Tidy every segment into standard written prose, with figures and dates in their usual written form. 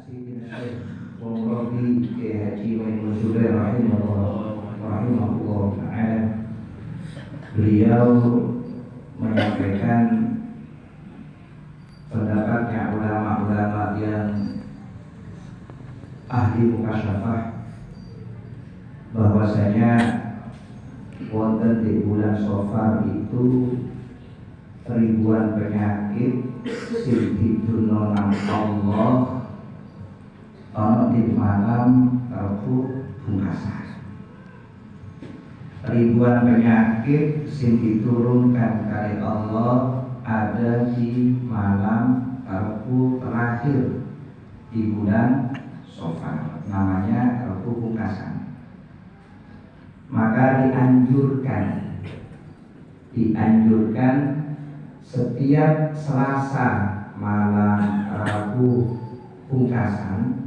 Sayyidina Syekh Rabi Kiai Haji Maimun Zubair rahimahullah ta'ala. Beliau menyampaikan pendapatnya ulama-ulama yang ahli mukasyafah bahwasanya wonten di bulan Safar itu ribuan penyakit sing didunonan Allah ana di malam Rabu pungkasan. Ribuan penyakit sing diturunkan kali Allah ada di malam Rabu terakhir di bulan Safar, namanya Rabu pungkasan. Maka dianjurkan setiap Selasa malam Rabu pungkasan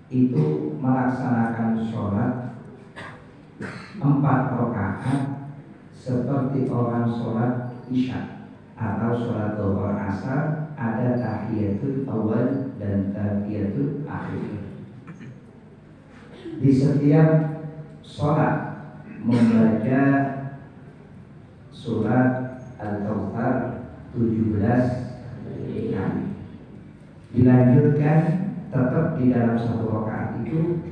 itu melaksanakan sholat 4 rakaat seperti orang sholat isya atau sholat dhuhr asar, ada tahiyatul awal dan tahiyatul akhir. Di setiap sholat membaca surat Al-Kautsar 17 kali. Dilanjutkan tetap di dalam satu rakaat itu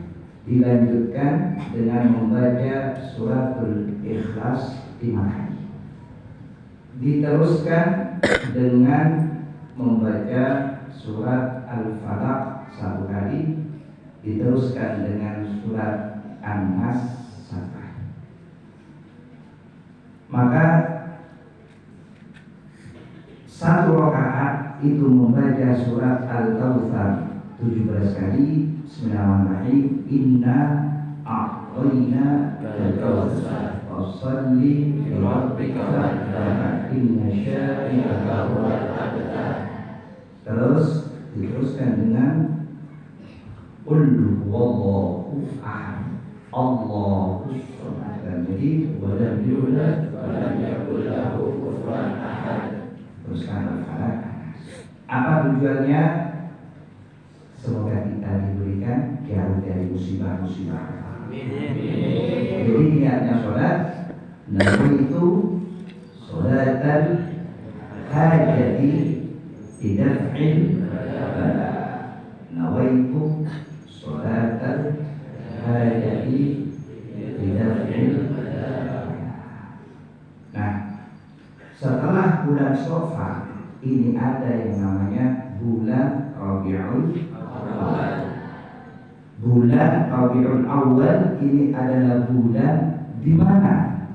dilanjutkan dengan membaca suratul Ikhlas 5 kali. Diteruskan dengan membaca surat Al-Falaq 1 kali. Diteruskan dengan surat An-Nas 1 kali. Maka satu rakaat itu membaca surat Al-Kautsar 17 kali. Bismillahirrahmanirrahim. Inna a'tayna al-kautsar fasholli li rabbika wanhar inna syani'aka huwal abtar. Terus diteruskan dengan Qul huwallahu ahad Allahus samad. Jadi walam yulad walam yakul lahu kufuwan ahad. Teruskan Al-Falaq. Apa tujuannya? Semoga kita diberikan jauh dari musibah-musibah. Jadi niatnya sholat, nabi itu sholatan hajati bidaf'il bala. Nawaitu sholatan hajati bidaf'il bala. Nah, setelah bulan Safar ini ada yang namanya bulan Rabiul Awal. Bulan Rabiul Awal ini adalah bulan di mana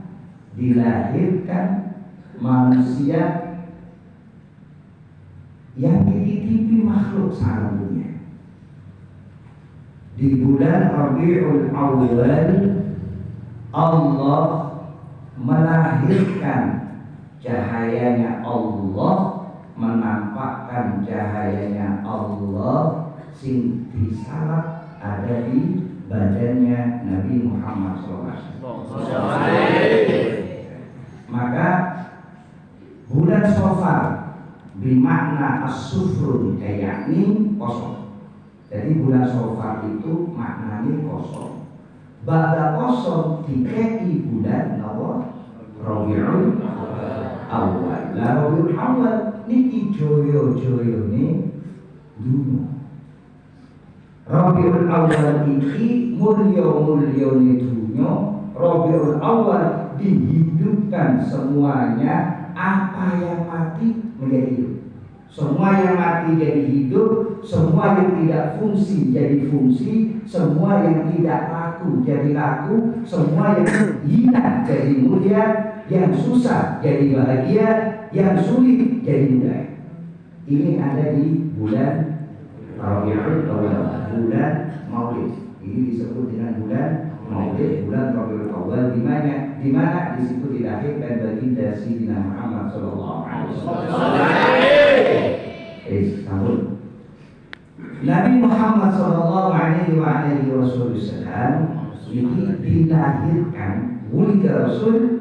dilahirkan manusia yang dititipi makhluk saat dunia. Di bulan Rabiul Awal Allah melahirkan cahayanya Allah, menampakkan cahayanya Allah sing disalap ada di badannya Nabi Muhammad SAW. Maka bulan Safar bermakna as-sufrun, yakni kosong. Jadi bulan Safar itu maknanya kosong. Ba'da kosong dikei bulan Rabiul Awal. Lah Rabiul Awal niki joyo-joyo nih dunia. Rabiul Awal iki mulya-mulya nih dunia. Rabiul Awal dihidupkan semuanya. Apa yang mati menjadi hidup. Semua yang mati jadi hidup. Semua yang tidak fungsi jadi fungsi. Semua yang tidak laku jadi laku. Semua yang hina jadi mulia. Yang susah jadi bahagia, yang sulit jadi mudah. Ini ada di bulan Rabiul Awal, bulan Maulid. Ini disebut dengan bulan Maulid, bulan Rabiul Awal. Di mana di situ dilahirkan baginda Sayyidina Muhammad sallallahu alaihi wasallam. Nabi Muhammad sallallahu alaihi wasallam ini dilahirkan wulida Rasul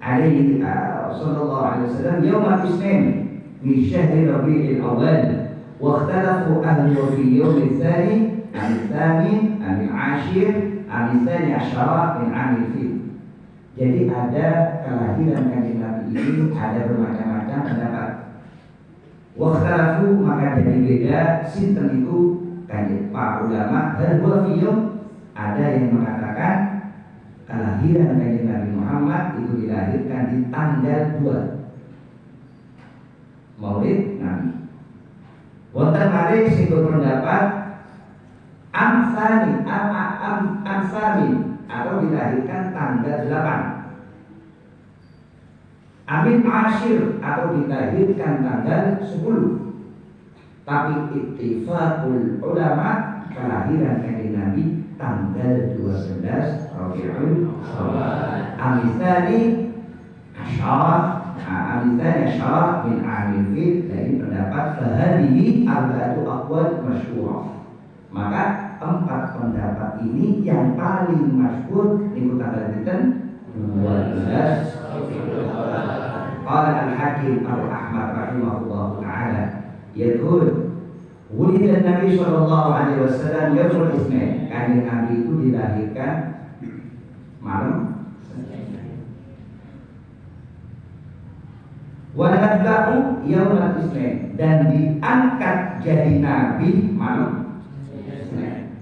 sallallahu alaihi wasallam yaum al-Isnin min syahr Rabiul Awal واختلفوا أهل في اليوم الثاني عن الثامن عن العاشر عن الثاني عشر من عام الفيل. Jadi ada kelahiran kanjeng Nabi ini ada bermacam-macam pendapat. Wakhtalafu maka jadi beda sinten itu kanjeng para ulama. Hal huwa fi yaum, ada yang mengatakan kelahiran kanjeng Nabi Muhammad itu dilahirkan di tanggal 2 Maulid Nabi. Wonten malih sing berpendapat amsani atau dilahirkan tanggal 8. Amin Ashir atau dilahirkan tanggal 10. Tapi ittifaqul ulama kelahiran kanjeng Nabi tanggal 12 Rabiul Awal. Amisani Asyar min Amil Fil. Dari pendapat fahadihi arba'atu aqwal masyhurah. Maka 4 pendapat ini yang paling masyhur niku tanggal pinten 12 Qala al-Hakim Abu Ahmad rahimahullah ta'ala yaqul wulida Nabi sallallahu alaihi wasallam yaumul Itsnain. Kanjeng Nabi itu dilahirkan malam Waladlahu yaumul Itsnain, dan diangkat jadi nabi malam Itsnain.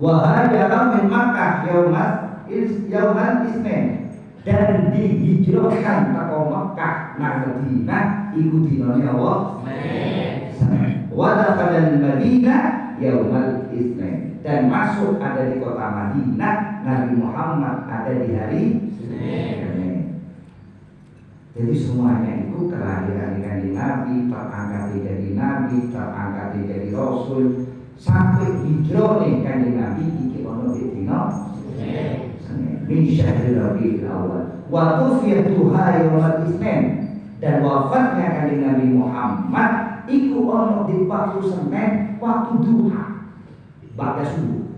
Wa hajara min Makkah yaumul Itsnain, dan dihijrahkan ke Makkah nang Madinah iku dinane Allah Senin. Wa dakhala al-Madinah yaumul Itsnain, dan masuk ada di kota Madinah Nabi Muhammad ada di hari Senin. Jadi semuanya itu kelahiran kanjeng Nabi, terangkat jadi Nabi, terangkat jadi Rasul, sampai hijrahnya kanjeng Nabi iki ono di dina Senin. Min syahril Rabiul Awal. Wa tufiyatuha yaumul Itsnain, dan wafatnya kanjeng Nabi Muhammad iku ono di waktu Senin, waktu duha, ba'da subuh.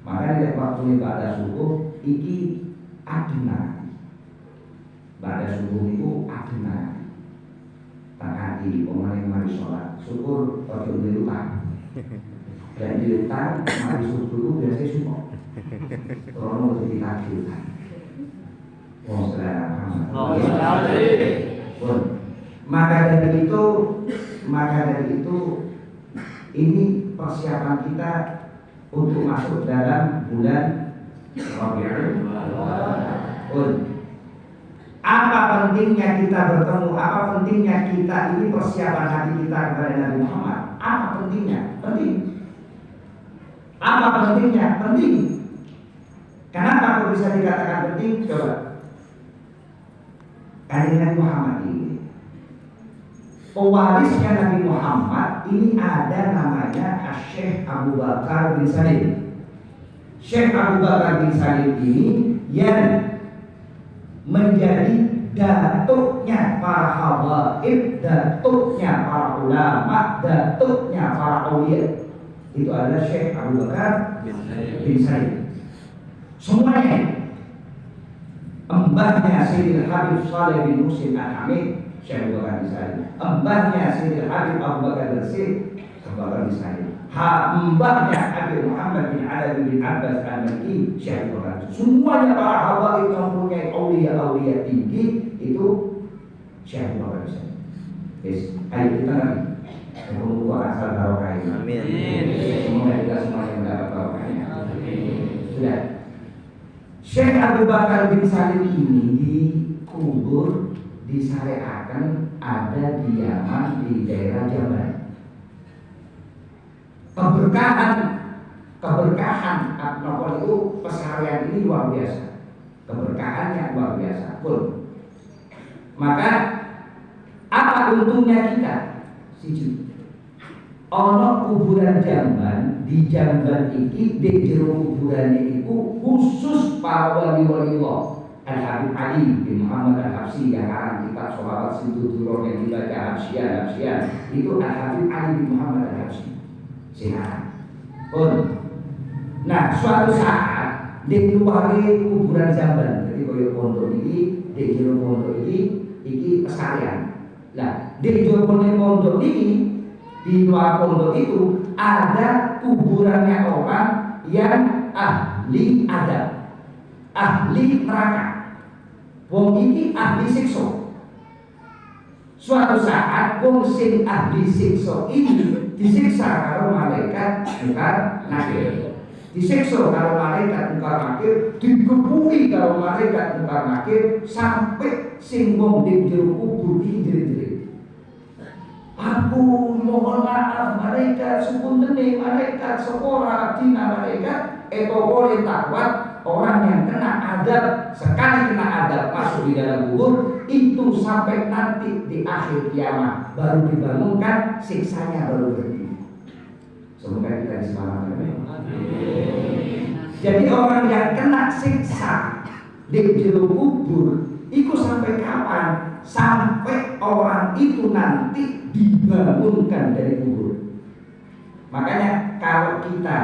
Makanya waktu ba'da subuh iki adina, pada subuh itu adina, tak hati orang yang mari sholat, syukur ojo dilutang, dan dilutang mari subuh itu biasanya subuh, orang mau jadi takjilkan. Maka dari itu ini persiapan kita untuk masuk dalam bulan Rabiul Awal. Apa pentingnya kita bertemu? Apa pentingnya kita ini persiapan hati kita kepada Nabi Muhammad? Apa pentingnya? Penting. Apa pentingnya? Penting. Kenapa kok bisa dikatakan penting? Coba. Kanjeng Nabi Muhammad ini, pewarisnya Nabi Muhammad ini ada namanya Syekh Abu Bakar bin Salim. Syekh Abu Bakar bin Salim ini yang menjadi datuknya para habaib, datuknya para ulama, datuknya para aulia. Itu adalah Syekh Abu Bakar bin Salim. Semuanya. Mbahnya Sayyidil Habib Saleh bin Muhsin Al-Hamid, Syekh Abu Bakar bin Salim. Mbahnya Sayyidil Habib Abu Bakar bin Salim. Mbahnya Habib Muhammad bin Ali bin Abbas Al-Maliki, Syekh Abu Bakar. Semuanya para habaib yang mempunyai aulia-aulia tinggi itu Syekh Abu Bakar bin Salim. Ayo kita nanti semoga asal barokahnya. Amin. Semoga kita semuanya mendapat barokahnya. Sudah. Syekh Abu Bakar bin Salim ini dikubur, disyariatkan ada di Yaman di daerah Jamal. Keberkahan apa itu pesarian ini luar biasa. Keberkahannya luar biasa. Pun. Maka apa untungnya kita? Siji. Ono kuburan Jamban, di Jamban iki di jero kuburan iku khusus para wali-wali Allah. Al-Habib Ali bin Muhammad Al-Habsyi yang karang kitab Sholawat Situduro yang dibaca Habsyian itu Al-Habib Ali bin Muhammad Al-Habsyi. Sihat. Pun. Nah, suatu saat di luar kuburan Jamban, jadi koyo pondok iki, di jero pondok iki pesarian. Nah, di jebone pondok ini, di luar pondok itu ada kuburannya orang yang ahli adab, ahli neraka. Wong ini ahli siksa. Suatu saat wong sing ahli siksa ini disiksa karo malaikat mungkar nakir. Disiksa karo malaikat mungkar nakir, digebuki karo malaikat mungkar nakir sampai sing wong ning jero kubur iki jerit-jerit. Aku mohon maaf malaikat, supuntene malaikat, sepora dina malaikat boleh takwat. Orang yang kena adab, sekali kena adab masuk di dalam kubur, itu sampai nanti di akhir kiamat baru dibangunkan, siksanya baru berhenti. Semoga kita diselamatkan. Jadi orang yang kena siksa di jero kubur, itu sampai kapan? Sampai orang itu nanti dibangunkan dari kubur. Makanya kalau kita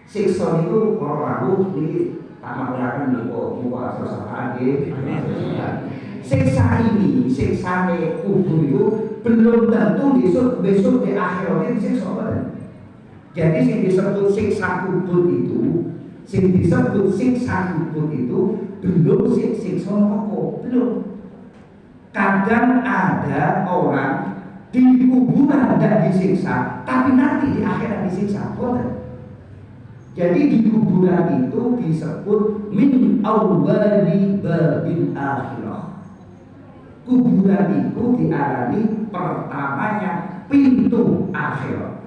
siksa itu orang ini tak menggunakan muka sosok siksa ini, siksa kubur itu belum tentu besok di akhiratnya disiksa apa. Jadi yang disebut siksa kubur itu, belum siksa pokok, belum. Kadang ada orang di kuburan dan disiksa, tapi nanti di akhirat disiksa, boleh. Jadi di kuburan itu disebut min awwali babil akhirah. Kuburan itu diarani pertamanya pintu akhirat.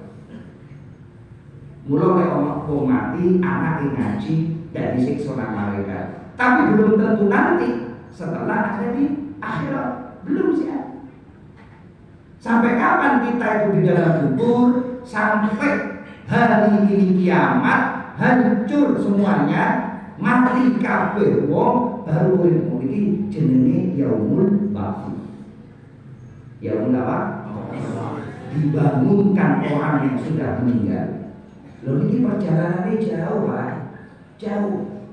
Mulai orang mati, anak ngaji dari siksa malaikat. Tapi belum tentu nanti setelah ada di akhirat, belum siap. Sampai kapan kita itu di dalam kubur? Sampai hari ini kiamat, hancur semuanya, mati kabeh wong, baru ilmu ini jenenge yaumul ba'ts. Yaumul apa? Dibangunkan orang yang sudah meninggal. Loh ini perjalanannya jauh, Pak. Jauh.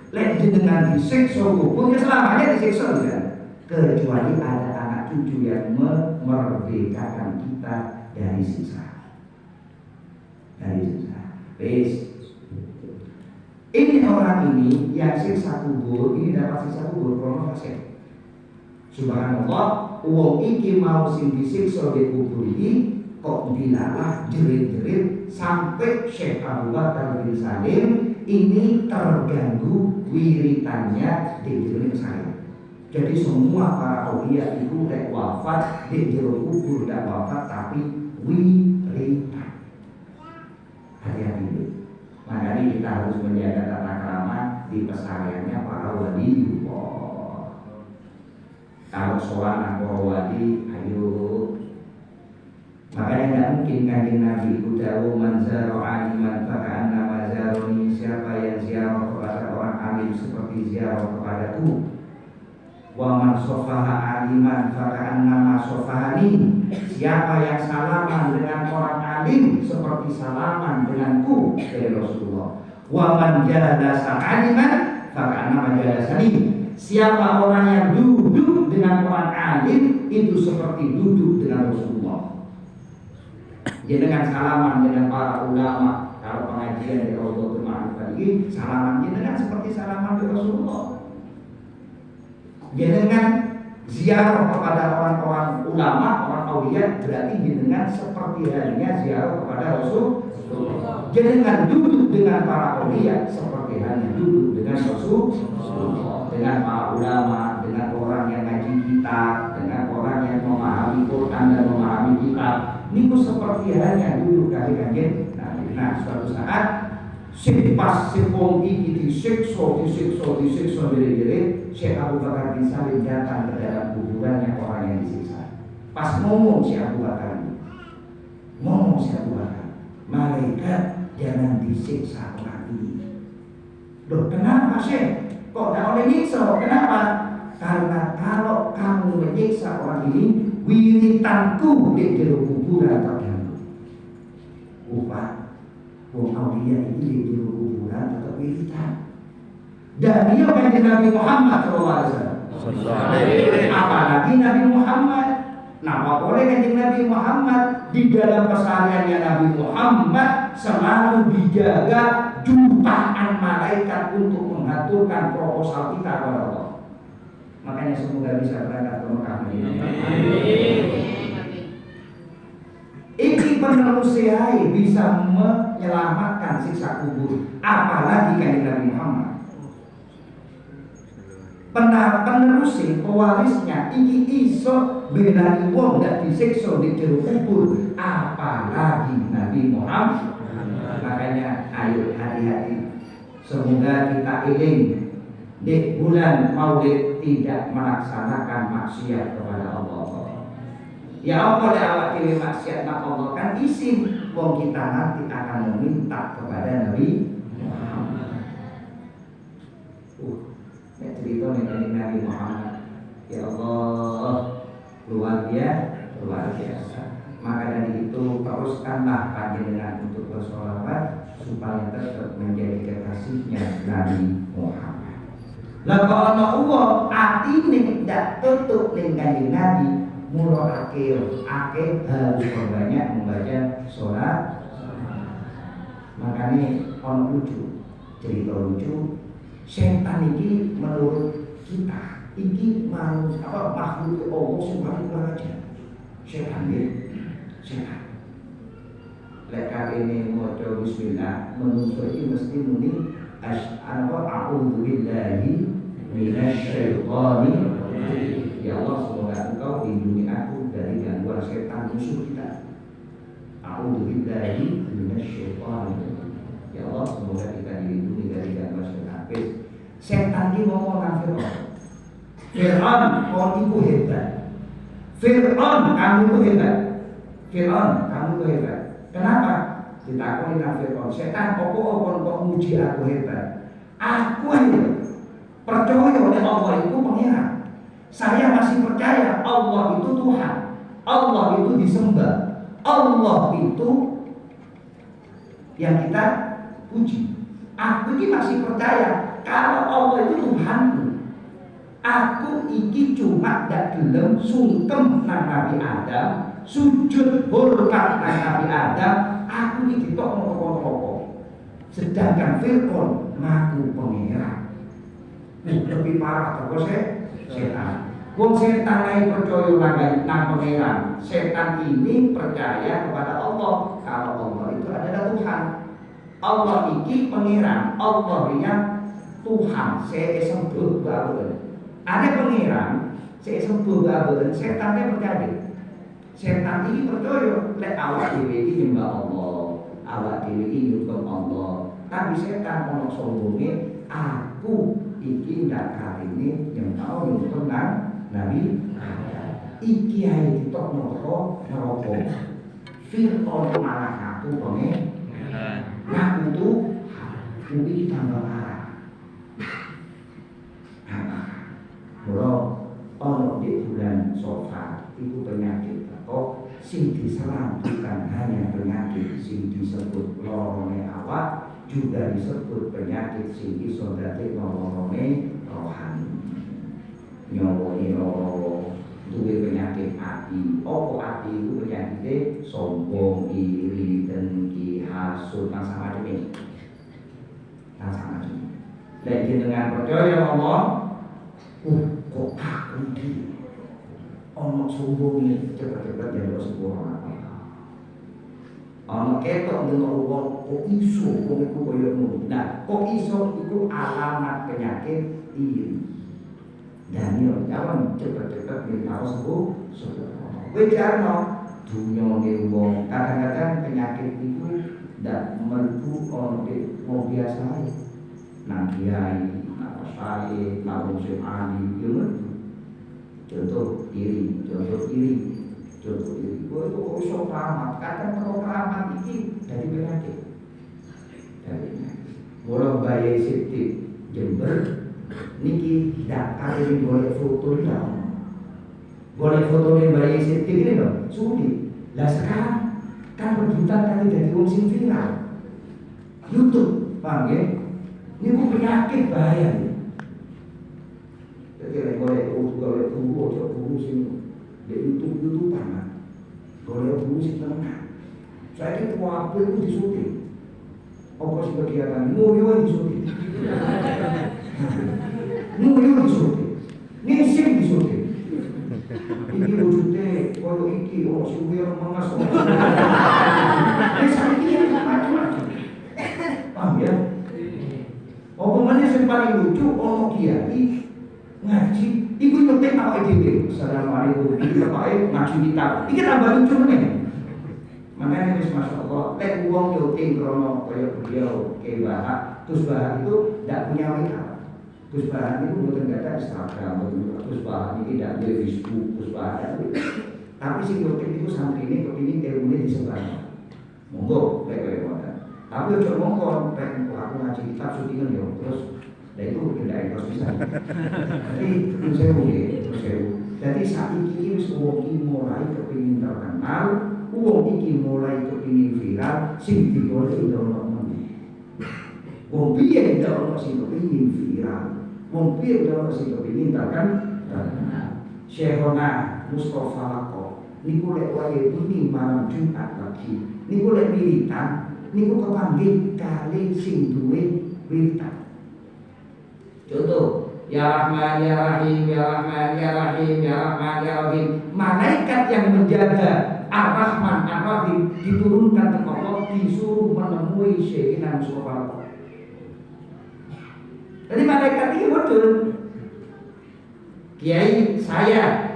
Lek jenengan disiksa kubur, ya selamanya disiksa kan? Kecuali ada anak cucu yang memerdekakan kita dari siksa. Ini orang ini yang siksa kubur, ini dapat siksa kubur krono fase. Subhanallah, wong iki mau sing disiksa di kubur ini kok dilalah jerit-jerit sampai Syekh Abu Bakar bin Salim ini terganggu wiritannya di jerit saya. Jadi semua para aulia itu wafat di jero kubur dan wafat tapi wiritan. Hati-hati dulu. Makanya kita harus menjaga tata krama di pesariannya para waliullah. Kalau soal para wali, ayo. Makanya tidak mungkin kanjeng Nabi itu dawuh man zara aliman faka'anna mazaroni. Siapa yang ziarah kepada orang alim seperti ziarah kepadaku. Wa man sofaha aliman faka'anna sofahani. Siapa yang salaman dengan orang alim seperti salaman denganku, dari Rasulullah. Wa man jalasa aliman faka'anna jalasani. Siapa orang yang duduk dengan orang alim itu seperti duduk dengan Rasulullah. Jadi dengan salaman dengan para ulama, kalau pengajian di Raudhatul Ma'arifah ini salaman jenengan seperti salaman di Rasulullah. Jenengan ziarah kepada orang-orang ulama, orang aulia, berarti jenengan seperti halnya ziarah kepada Rasulullah. Jenengan duduk dengan para aulia seperti halnya duduk dengan Rasulullah, dengan para ulama, dengan orang yang ngaji kitab, dengan orang yang memahami Quran dan memahami kitab. Ini seperti halnya duduk kali kanjeng. Nah, suatu saat pas wong iki disiksa diri-diri, Syekh Abu Bakar bin Salim datang ke dalam kuburannya orang yang disiksa. Pas ngomong Syekh Abu Bakar, malaikat jangan disiksa orang ini. Loh, kenapa Syekh? Kok tidak boleh nyiksa? Kenapa? Karena kalau kamu menyiksa orang ini, wiritanku di jero kuburan terganggu. Wong aulia ini di jero kuburan tetap wiritan. Dan dia kanjeng Nabi Muhammad SAW. Apalagi Nabi Muhammad Nah, oleh Kanjeng Nabi Muhammad di dalam kesehariannya Nabi Muhammad selalu dijaga jutaan malaikat untuk mengaturkan proposal kita kepada Allah. Makanya semoga bisa berangkat ke Mekah. Iki penerus bisa menyelamatkan siksa kubur, apalagi Kanjeng Nabi Muhammad. Penerus pewarisnya iki iso belani wong gak disiksa di jero kubur, apalagi Nabi Muhammad. Makanya ayo hati-hati, semoga kita iling di bulan Maulid tidak melaksanakan maksiat kepada Allah. Ya Allah, ya awak dewe maksiat nak Allah kan isin wong kita nanti akan meminta kepada Nabi Muhammad. Nek cerita nek Nabi Muhammad, ya Allah, luar biasa. Maka dari itu teruskanlah panjenengan untuk bersolawat supaya tetap menjadi kekasihnya Nabi Muhammad. Lah kalau Allah atine ndak tutup ning Kanjeng Nabi, mula akeh harus banyak membaca sholat. Makanya ono lucu, cerita lucu. Setan ini menurut kita ini makhluk Allah subhanahu wa ta'ala. Setan ini setan. Lek ini maca bismillah menungso iki mesti muni a'udzu billahi minasyaitonir rajim. Ya Allah, semoga Engkau lindungi aku dari gangguan setan musuh kita. A'udzu billahi minasyaitonir rajim. Ya Allah, semoga kita dilindungi dari gangguan setan. Setan ini ngomong nang Fir'aun, kau itu hebat. Fir'aun, kamu itu hebat. Fir'aun, kamu itu hebat. Kenapa? Ditakoni nang Fir'aun, setan kok muji aku hebat. Aku hebat. Percaya oleh Allah itu pengiran. Saya masih percaya Allah itu Tuhan. Allah itu disembah. Allah itu yang kita puji. Aku ini masih percaya kalau Allah itu Tuhanku. Aku iki cuma gak gelem sungkem nang Nabi Adam, sujud hormat nang Nabi Adam. Aku iki ditok ngono-ngono. Sedangkan Fir'aun ngaku pengiran. Lebih parah terus setan. Wong setan lain percaya nang pengiran. Setan ini percaya kepada Allah kalau Allah itu adalah Tuhan. Allah iki pengiran, Allah yang Tuhan, saya sebut bawen. Ada pengiran, saya sebut bawen. Setannya percaya. Setan ini percaya, lek awak dhewe iki nyembah Allah, awak dhewe iki nyukum Allah. Tapi setan ono sombonge, aku iki ndak karine nyembah nyukum Nabi. Iki ae ditok neraka. Fir'aun malah ngaku pengiran. Nah itu lebih tambah parah. Kalau ono di bulan Safar itu penyakit kok sing diserang bukan hanya penyakit sing disebut lorone awak, juga disebut penyakit sing iso dadi lorone rohani. Nyawone loro duwe penyakit hati. Apa hati itu penyakitnya sombong, iri, dengki, hasud, sama ini. Sama ini. Dan dengan percaya Allah, kok aku ini ono sombong ini cepat-cepat jadi sebuah orang. Ono ketok dengan Allah, kok iso, kok itu koyokmu. Nah, kok iso itu alamat penyakit iri. Daniel, jangan cepat-cepat minta sembuh. Bicara dunia ni wong, kadang-kadang penyakit itu tidak melebu orang wong biasa. Nang kiai, nang pasai, nang musim adi, itu contoh iri. Itu usah keramat. Kadang kalau keramat ini dari penyakit. Walau bayi Siti Jember. Niki tidak kali boleh foto dong. Boleh foto yang bayi Siti ini dong, sulit. Lah sekarang kan rebutan kali dari wong sing viral. YouTube, paham ya? Ini ku penyakit bahaya. Jadi boleh tunggu sing di YouTube kan. Golek musik tenan. Saya itu apa itu disuting. Apa sih kegiatan? Mulyo disuting. Mulyo disuting. Nising disuting. Ini wujudnya koyo iki suwir mengas. Ini macam-macam. Paham ya? Apa meneh sing paling lucu ono kiai ngaji iku nyetek awake dhewe. Assalamualaikum. Iki kepake ngaji kitab. Iki tambah lucu meneh. Makanya wis masyaallah, lek wong nyeting krono kaya beliau Kiai Bahak, Gus Bahak itu ndak punya WA. Gus Bahak itu mboten ada Instagram, Gus Bahak iki ndak ada Facebook, Gus Bahak. Tapi sing nyeting itu santri ini kepengin ilmune disebar. Monggo lek kowe ngoten. Tapi ojo mongkon, aku ngaji kitab syutingan yo terus lha itu tidak terus bisa. Jadi terus sewu. Jadi saat ini wis wong iki mulai kepengin terkenal. Wong iki mulai kepingin viral, sing digoleki ndono meneh. Wong piye ndono sing kepingin viral, wong piye ndono sing kepingin terkenal. Syekhona Mustafa Lako, niku lek wae bengi malam Jumat lagi, niku lek militan, niku kepanggih kali sing duwe wiritan. Contoh, ya Rahman ya Rahim, ya Rahman ya Rahim, ya Rahman ya Rahim. Malaikat yang menjaga Ar-Rahman Ar-Rahim diturunkan ke Allah, disuruh menemui Syekhina Mustafa. Jadi malaikat ini betul. Kiai saya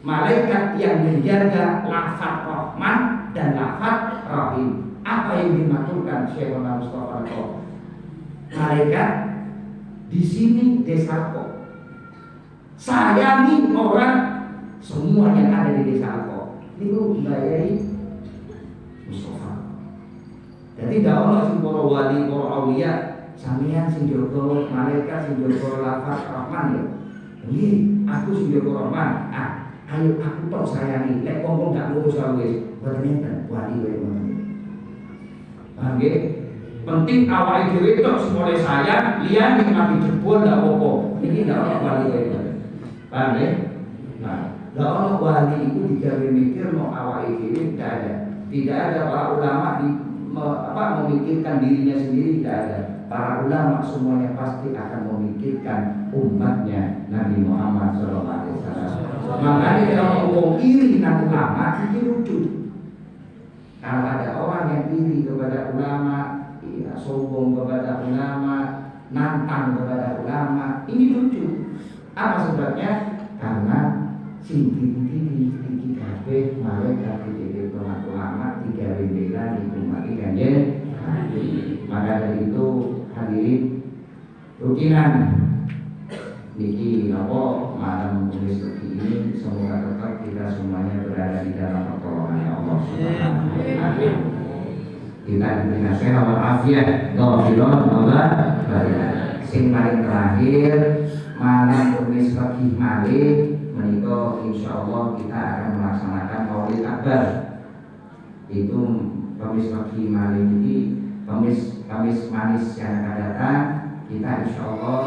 malaikat yang menjaga lafaz Rahman dan lafaz Rahim. Apa yang dimaturkan Syekhina Mustafa? Malaikat di sini desaku. Sayangi orang semua yang ada di desa aku. Itu mbayai Mustafa. Jadi tidak ono sing para wali, para aulia, sampeyan sing jaga malaikat sing jaga lafaz Rahman ya. Nggih, aku sing jaga Rahman. Ayo aku tok sayangi. Lek wong gak ngurus wis, mboten enten wali wae ngoten. Paham nggih? Penting awake dhewe tok semole sayang, liyane mati jebol ndak apa-apa. Iki ndak ono wali wae. Paham nggih? Nah, kalau wali itu digawe mikir mau awake dhewe tidak ada. Tidak ada para ulama memikirkan dirinya sendiri, tidak ada. Para ulama semuanya pasti akan memikirkan umatnya Nabi Muhammad SAW. Makanya kalau ngomong iri dengan ulama itu lucu. Kalau ada orang yang iri kepada ulama, sombong kepada ulama, nantang kepada ulama, ini lucu. Apa sebabnya? Karena sing iki kabeh malaikat dhewe ulama digawe bela dikumati kanjen. Maka dari itu hadirin rukinan niki apa malam tulis ini semoga tetap kita semuanya berada di dalam pertolongan Allah Subhanahu wa taala. Kita diberi sehat wal afiat, ghafirun Allah. Sing paling terakhir malam tulis pagi malih menika insyaallah kita akan melaksanakan Maulid Akbar. Itu Kamis pagi malih ini Kamis manis yang akan datang kita insyaallah